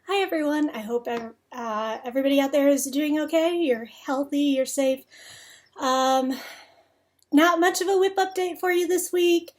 Hi everyone, I hope everybody out there is doing okay, you're healthy, you're safe. Um, Not much of a whip update for you this week.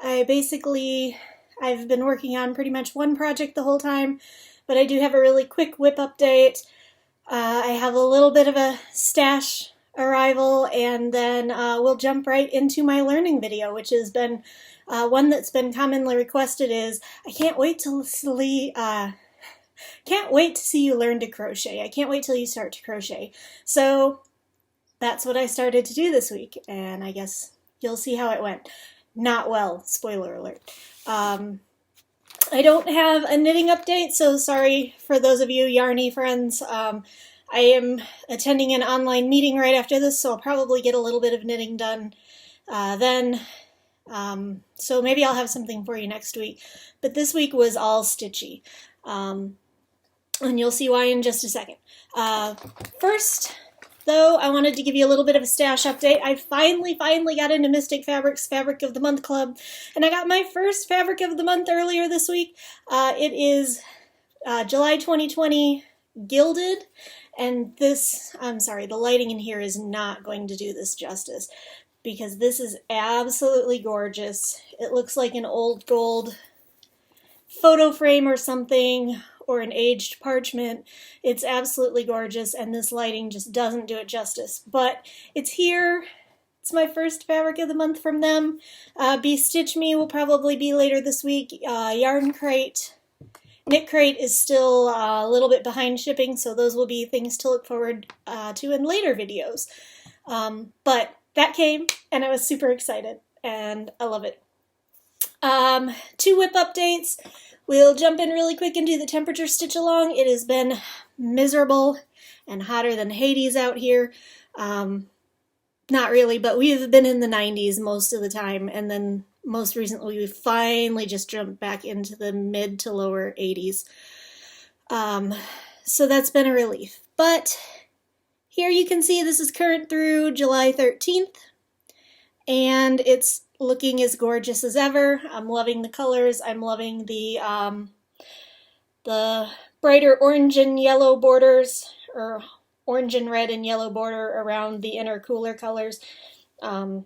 I've been working on pretty much one project the whole time, but I do have a really quick whip update. I have a little bit of a stash arrival, and then we'll jump right into my learning video, which has been one that's been commonly requested is, I can't wait to see you learn to crochet. I can't wait till you start to crochet. So that's what I started to do this week, and I guess you'll see how it went. Not well, spoiler alert. I don't have a knitting update, so sorry for those of you yarny friends. I am attending an online meeting right after this, so I'll probably get a little bit of knitting done then. So maybe I'll have something for you next week. But this week was all stitchy. And you'll see why in just a second. First, though, I wanted to give you a little bit of a stash update. I finally got into Mystic Fabrics Fabric of the Month Club, and I got my first Fabric of the Month earlier this week. It is July 2020 Gilded, and this, I'm sorry, the lighting in here is not going to do this justice, because this is absolutely gorgeous. It looks like an old gold photo frame or something, or an aged parchment. It's absolutely gorgeous, and this lighting just doesn't do it justice. But it's here. It's my first Fabric of the Month from them. Be Stitch Me will probably be later this week. Yarn Crate, Knit Crate is still a little bit behind shipping, so those will be things to look forward to in later videos. But that came, and I was super excited, and I love it. 2 whip updates. We'll jump in really quick and do the temperature stitch along. It has been miserable and hotter than Hades out here. Not really, but we've been in the 90s most of the time, and then most recently we finally just jumped back into the mid to lower 80s. So that's been a relief. But here you can see this is current through July 13th, and it's looking as gorgeous as ever. I'm loving the colors. I'm loving the brighter orange and yellow borders, or orange and red and yellow border around the inner cooler colors. And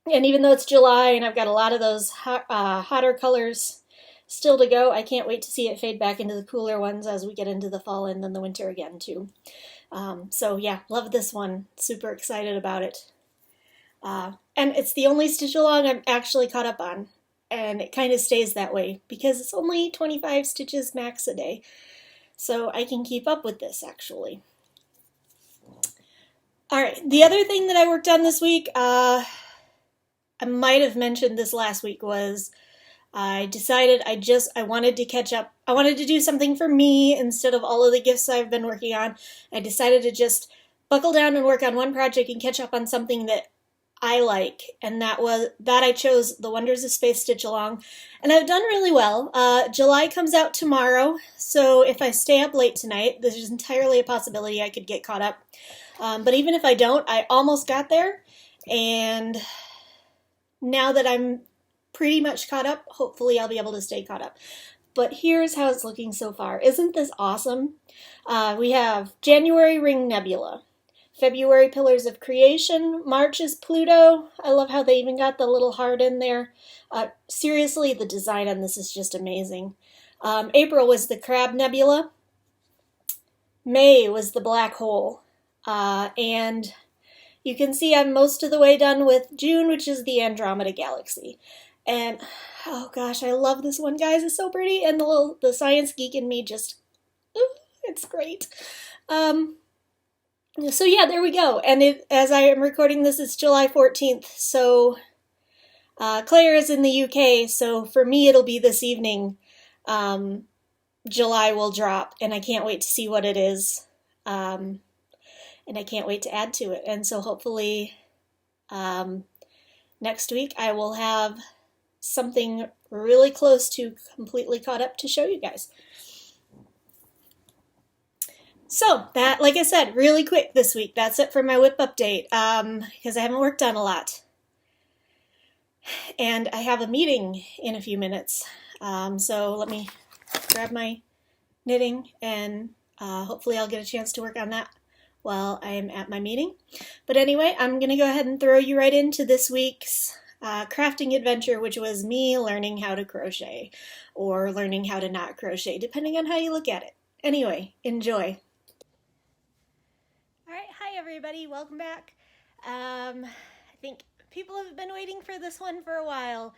even though it's July and I've got a lot of those hotter colors still to go, I can't wait to see it fade back into the cooler ones as we get into the fall and then the winter again too. So yeah, love this one. Super excited about it. And it's the only stitch along I'm actually caught up on, and it kind of stays that way because it's only 25 stitches max a day, so I can keep up with this actually. Alright, the other thing that I worked on this week, I might have mentioned this last week, was I decided I wanted to catch up. I wanted to do something for me instead of all of the gifts I've been working on. I decided to just buckle down and work on one project and catch up on something that I like, and that I chose The Wonders of Space Stitch Along, and I've done really well. July comes out tomorrow, so if I stay up late tonight, there's entirely a possibility I could get caught up. But even if I don't, I almost got there, and now that I'm pretty much caught up, hopefully I'll be able to stay caught up. But here's how it's looking so far. Isn't this awesome? We have January Ring Nebula, February Pillars of Creation, March is Pluto. I love how they even got the little heart in there. Seriously, the design on this is just amazing. April was the Crab Nebula. May was the Black Hole. And you can see I'm most of the way done with June, which is the Andromeda Galaxy. And, oh gosh, I love this one, guys. It's so pretty. And the science geek in me just, it's great. So yeah, there we go. And as I am recording this, it's July 14th, so Claire is in the UK, so for me it'll be this evening. July will drop, and I can't wait to see what it is, and I can't wait to add to it. And so hopefully next week I will have something really close to completely caught up to show you guys. So that, like I said, really quick this week. That's it for my whip update, because I haven't worked on a lot. And I have a meeting in a few minutes. So let me grab my knitting, and hopefully I'll get a chance to work on that while I'm at my meeting. But anyway, I'm going to go ahead and throw you right into this week's crafting adventure, which was me learning how to crochet, or learning how to not crochet, depending on how you look at it. Anyway, enjoy. Alright, hi everybody, welcome back. I think people have been waiting for this one for a while.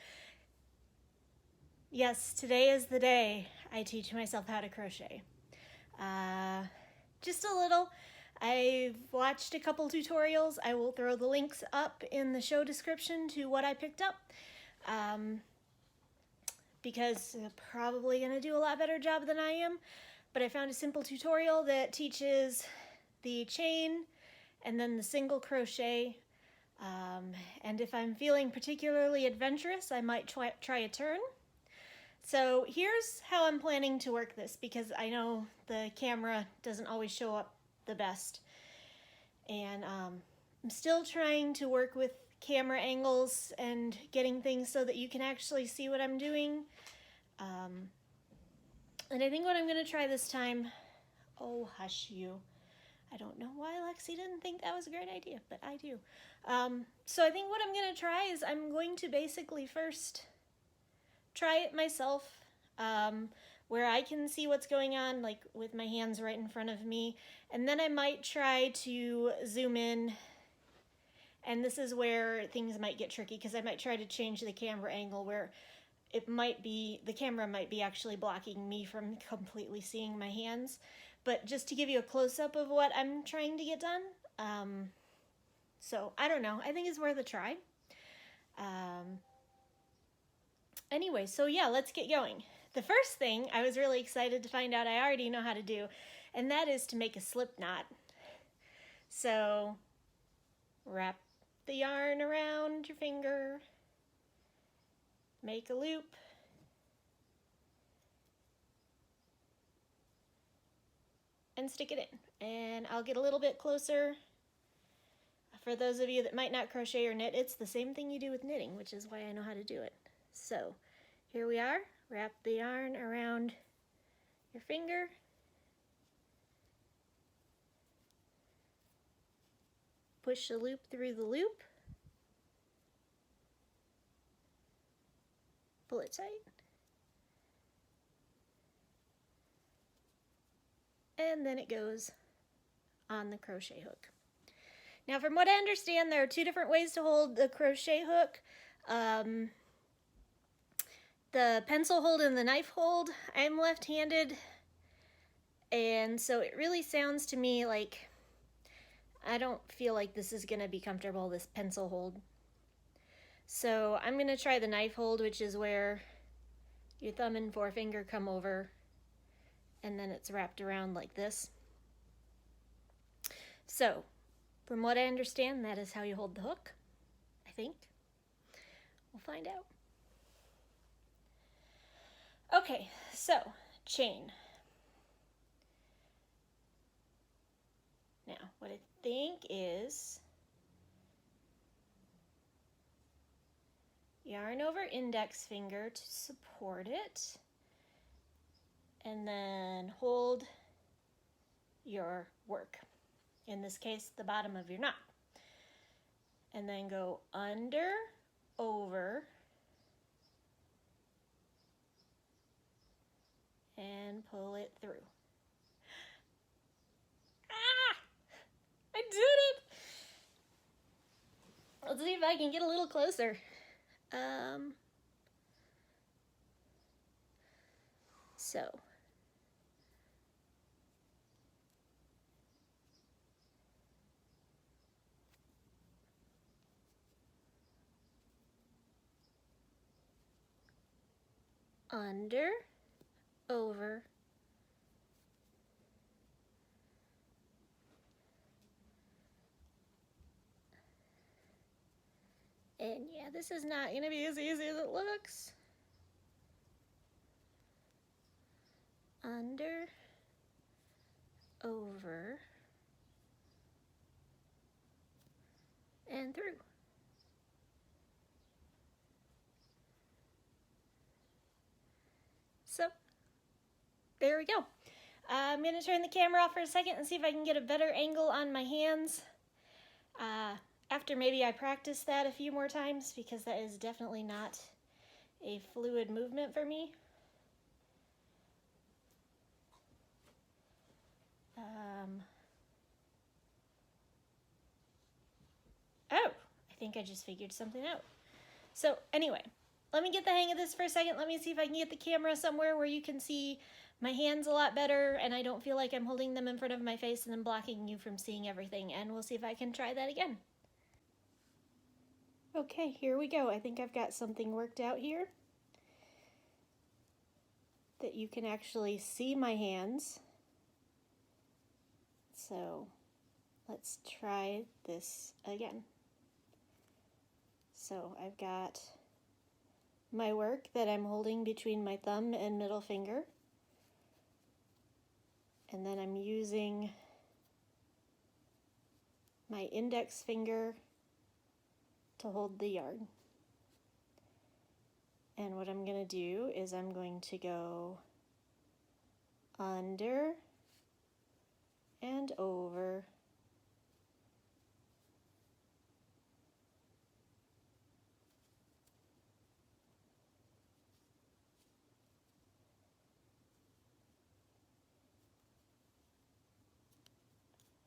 Yes, today is the day I teach myself how to crochet. Just a little. I've watched a couple tutorials. I will throw the links up in the show description to what I picked up, because I'm probably going to do a lot better job than I am. But I found a simple tutorial that teaches the chain and then the single crochet. And if I'm feeling particularly adventurous, I might try a turn. So here's how I'm planning to work this, because I know the camera doesn't always show up the best. And I'm still trying to work with camera angles and getting things so that you can actually see what I'm doing. And I think what I'm going to try this time, oh hush you, I don't know why Lexi didn't think that was a great idea, but I do. So I think what I'm going to try is I'm going to basically first try it myself, where I can see what's going on, like with my hands right in front of me, and then I might try to zoom in, and this is where things might get tricky, because I might try to change the camera angle where it might be, the camera might be actually blocking me from completely seeing my hands. But just to give you a close-up of what I'm trying to get done, so I don't know, I think it's worth a try. Anyway, so yeah, let's get going. The first thing I was really excited to find out I already know how to do, and that is to make a slip knot. So wrap the yarn around your finger, make a loop, and stick it in. And I'll get a little bit closer. For those of you that might not crochet or knit, it's the same thing you do with knitting, which is why I know how to do it. So here we are, wrap the yarn around your finger, push a loop through the loop, pull it tight, and then it goes on the crochet hook. Now, from what I understand, there are two different ways to hold the crochet hook. The pencil hold and the knife hold. I'm left-handed, and so it really sounds to me like I don't feel like this is going to be comfortable, this pencil hold. So I'm going to try the knife hold, which is where your thumb and forefinger come over, and then it's wrapped around like this. So, from what I understand, that is how you hold the hook, I think. We'll find out. Okay, so, chain. Now, what I think is yarn over index finger to support it, and then hold your work. In this case, the bottom of your knot. And then go under, over, and pull it through. Ah! I did it! Let's see if I can get a little closer. So. Under, over, and yeah, this is not going to be as easy as it looks. Under, over, and through. So, there we go. I'm going to turn the camera off for a second and see if I can get a better angle on my hands. After maybe I practice that a few more times, because that is definitely not a fluid movement for me. Oh, I think I just figured something out. So anyway, let me get the hang of this for a second. Let me see if I can get the camera somewhere where you can see my hands a lot better and I don't feel like I'm holding them in front of my face and then blocking you from seeing everything. And we'll see if I can try that again. Okay, here we go. I think I've got something worked out here that you can actually see my hands. So let's try this again. So I've got my work that I'm holding between my thumb and middle finger. And then I'm using my index finger to hold the yarn. And what I'm going to do is I'm going to go under and over.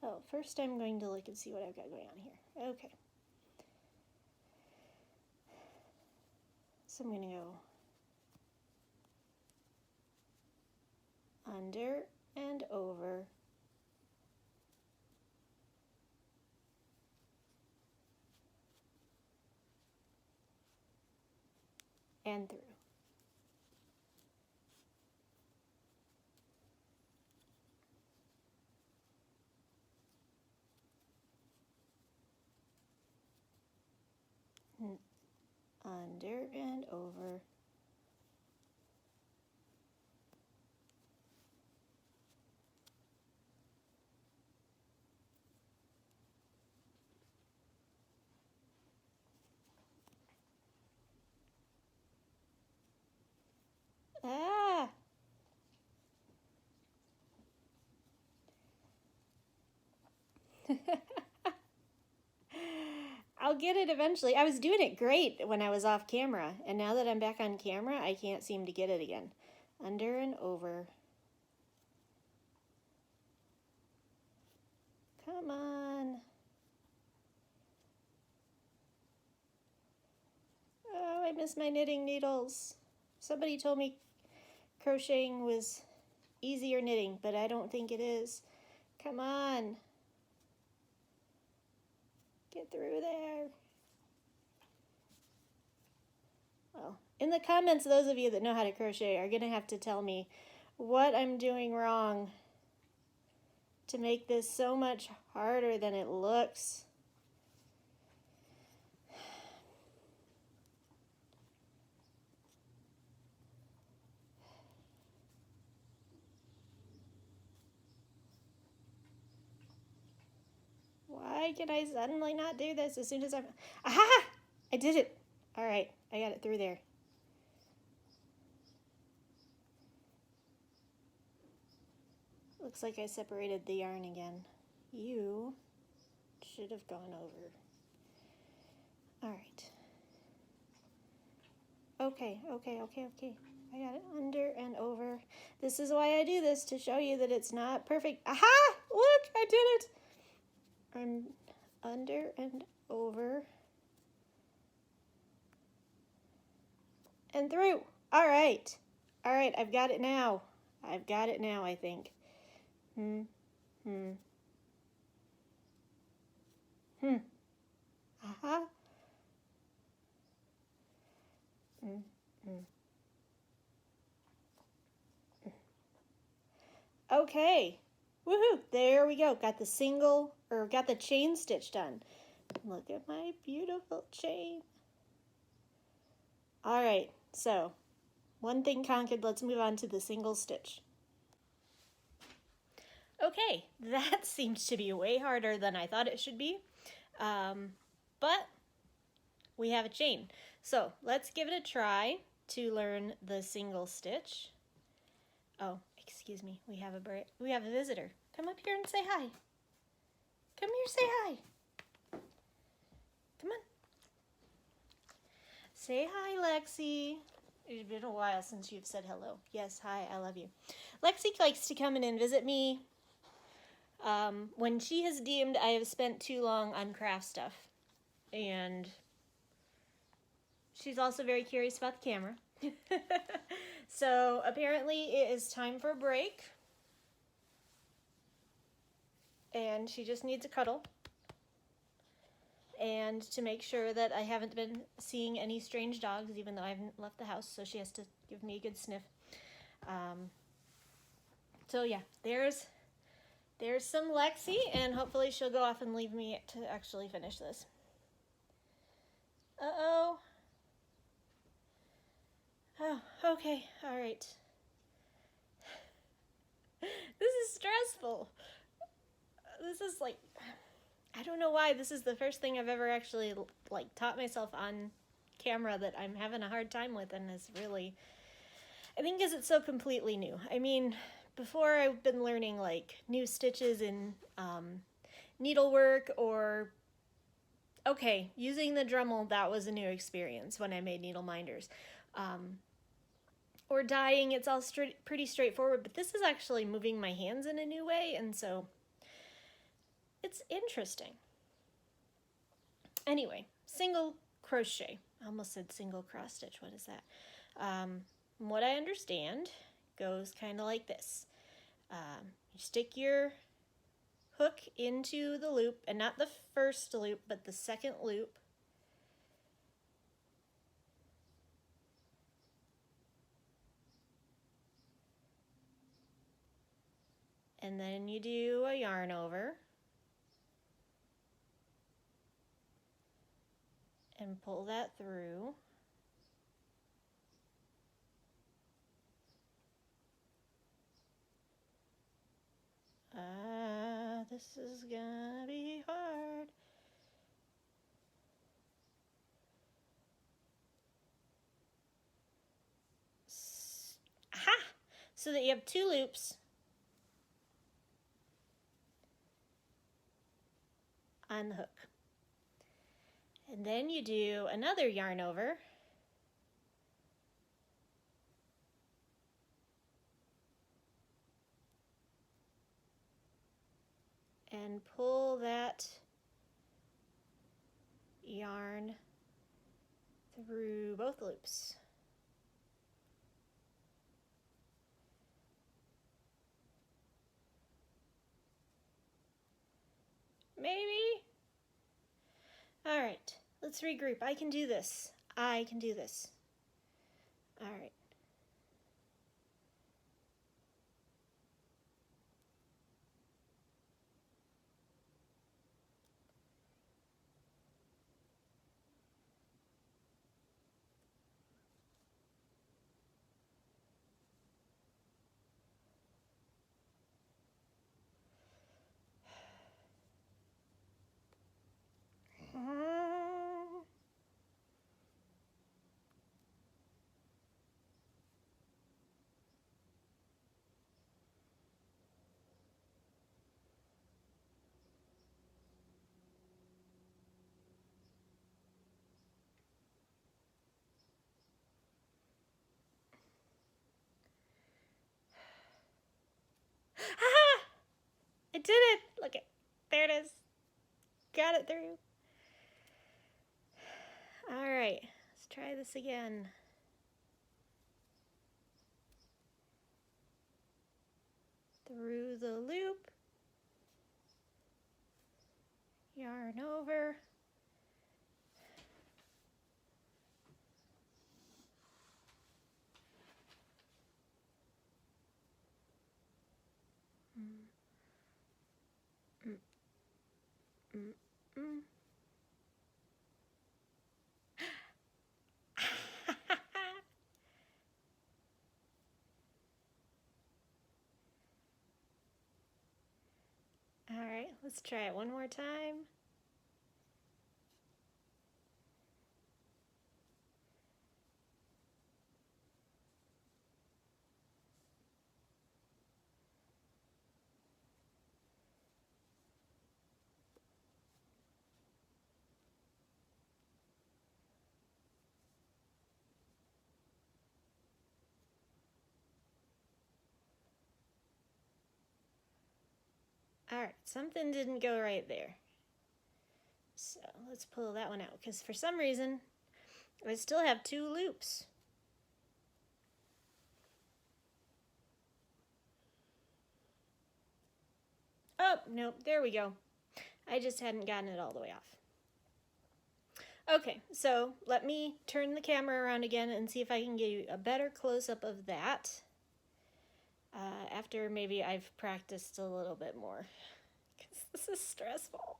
Oh, first I'm going to look and see what I've got going on here. Okay. So I'm going to go under and over. And through. And under and over. Ah! I'll get it eventually. I was doing it great when I was off camera, and now that I'm back on camera, I can't seem to get it again. Under and over. Come on. Oh, I miss my knitting needles. Somebody told me crocheting was easier knitting, but I don't think it is. Come on. Get through there. Well, in the comments, those of you that know how to crochet are going to have to tell me what I'm doing wrong to make this so much harder than it looks. Why can I suddenly not do this as soon as I'm... Aha! I did it! Alright, I got it through there. Looks like I separated the yarn again. You should have gone over. Alright. Okay. I got it under and over. This is why I do this, to show you that it's not perfect. Aha! Look, I did it! I'm under and over. And through. Alright. Alright, I've got it now. I've got it now, I think. Aha. Okay. Woohoo! There we go. Got the chain stitch done. Look at my beautiful chain. Alright, so one thing conquered, let's move on to the single stitch. Okay, that seems to be way harder than I thought it should be, but we have a chain. So let's give it a try to learn the single stitch. Oh, I Excuse me, we have a visitor. Come up here and say hi. Come here, say hi. Come on. Say hi, Lexi. It's been a while since you've said hello. Yes, hi, I love you. Lexi likes to come in and visit me. When she has deemed I have spent too long on craft stuff. And she's also very curious about the camera. So apparently it is time for a break. And she just needs a cuddle. And to make sure that I haven't been seeing any strange dogs, even though I haven't left the house, so she has to give me a good sniff. So yeah, there's some Lexi, and hopefully she'll go off and leave me to actually finish this. Uh-oh. Oh, okay, all right. This is stressful. This is like, I don't know why this is the first thing I've ever actually like taught myself on camera that I'm having a hard time with, and is really, I think because it's so completely new. I mean, before I've been learning like new stitches in needlework, or okay, using the Dremel, that was a new experience when I made needle minders. Or dyeing, it's all pretty straightforward, but this is actually moving my hands in a new way, and so it's interesting. Anyway, single crochet. I almost said single cross stitch. What is that? What I understand goes kind of like this. You stick your hook into the loop, and not the first loop, but the second loop. And then you do a yarn over. And pull that through. This is gonna be hard. Aha! So that you have 2 loops on the hook. And then you do another yarn over. And pull that yarn through both loops. Maybe? All right, let's regroup. I can do this. I can do this. All right. I did it! Look it. There it is. Got it through. All right, let's try this again. Through the loop. Yarn over. All right, let's try it one more time. Alright, something didn't go right there. So let's pull that one out, because for some reason I still have 2 loops. Oh, nope, there we go. I just hadn't gotten it all the way off. Okay, so let me turn the camera around again and see if I can give you a better close-up of that. After maybe I've practiced a little bit more, because this is stressful.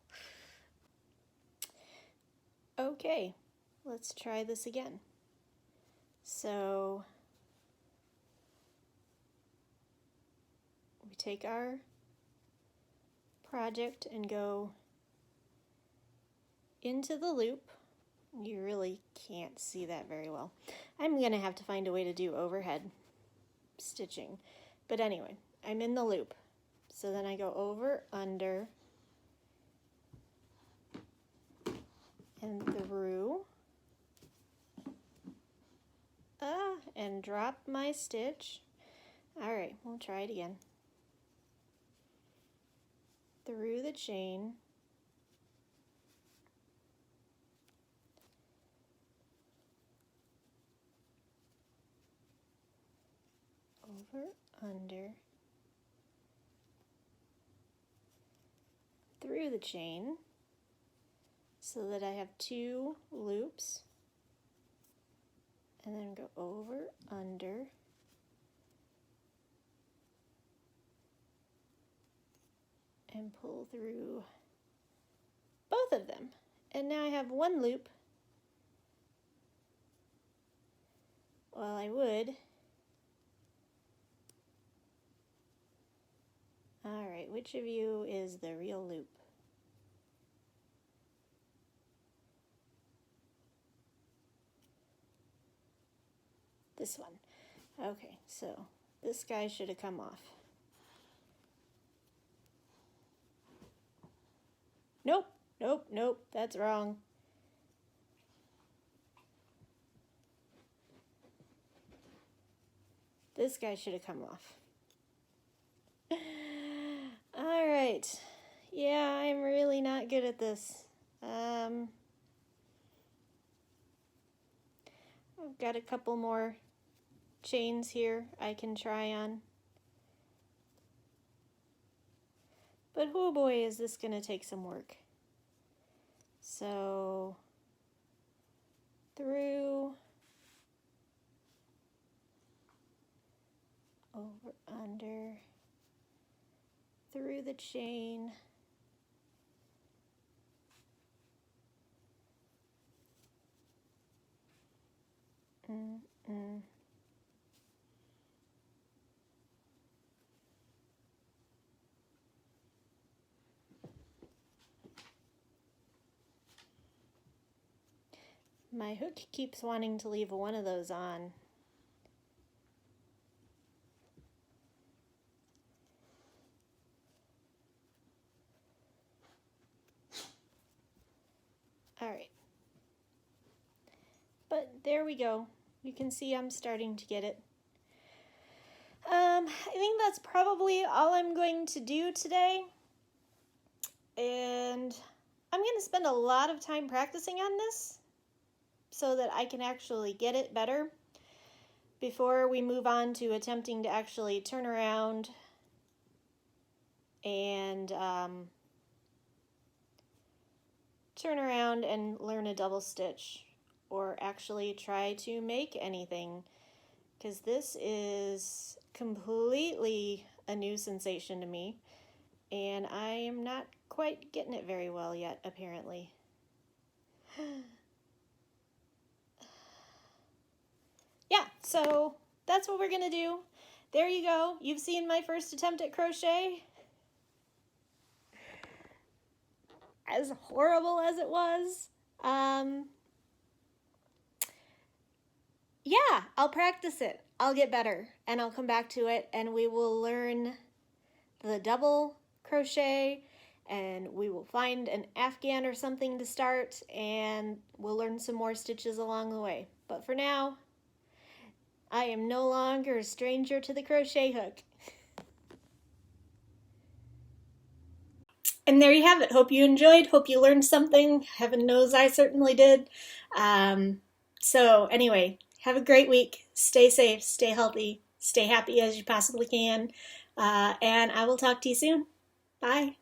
Okay, let's try this again. So we take our project and go into the loop. You really can't see that very well. I'm gonna have to find a way to do overhead stitching. But anyway, I'm in the loop. So then I go over, under, and through, and drop my stitch. Alright, we'll try it again. Through the chain, over, under, through the chain, so that I have 2 loops, and then go over, under, and pull through both of them. And now I have 1 loop. Well, I would. Alright, which of you is the real loop? This one. Okay, so this guy should have come off. Nope, nope, nope, that's wrong. This guy should have come off. Alright, yeah, I'm really not good at this. I've got a couple more chains here I can try on. But oh boy, is this going to take some work. So, through, over, under, through the chain, My hook keeps wanting to leave one of those on. Alright. But there we go. You can see I'm starting to get it. I think that's probably all I'm going to do today. And I'm going to spend a lot of time practicing on this so that I can actually get it better before we move on to attempting to actually turn around and learn a double stitch, or actually try to make anything, because this is completely a new sensation to me and I am not quite getting it very well yet, apparently. Yeah, so that's what we're gonna do. There you go. You've seen my first attempt at crochet. As horrible as it was, yeah, I'll practice it. I'll get better and I'll come back to it and we will learn the double crochet and we will find an Afghan or something to start and we'll learn some more stitches along the way. But for now, I am no longer a stranger to the crochet hook. And there you have it. Hope you enjoyed. Hope you learned something. Heaven knows I certainly did. So anyway, have a great week. Stay safe, stay healthy, stay happy as you possibly can. And I will talk to you soon. Bye.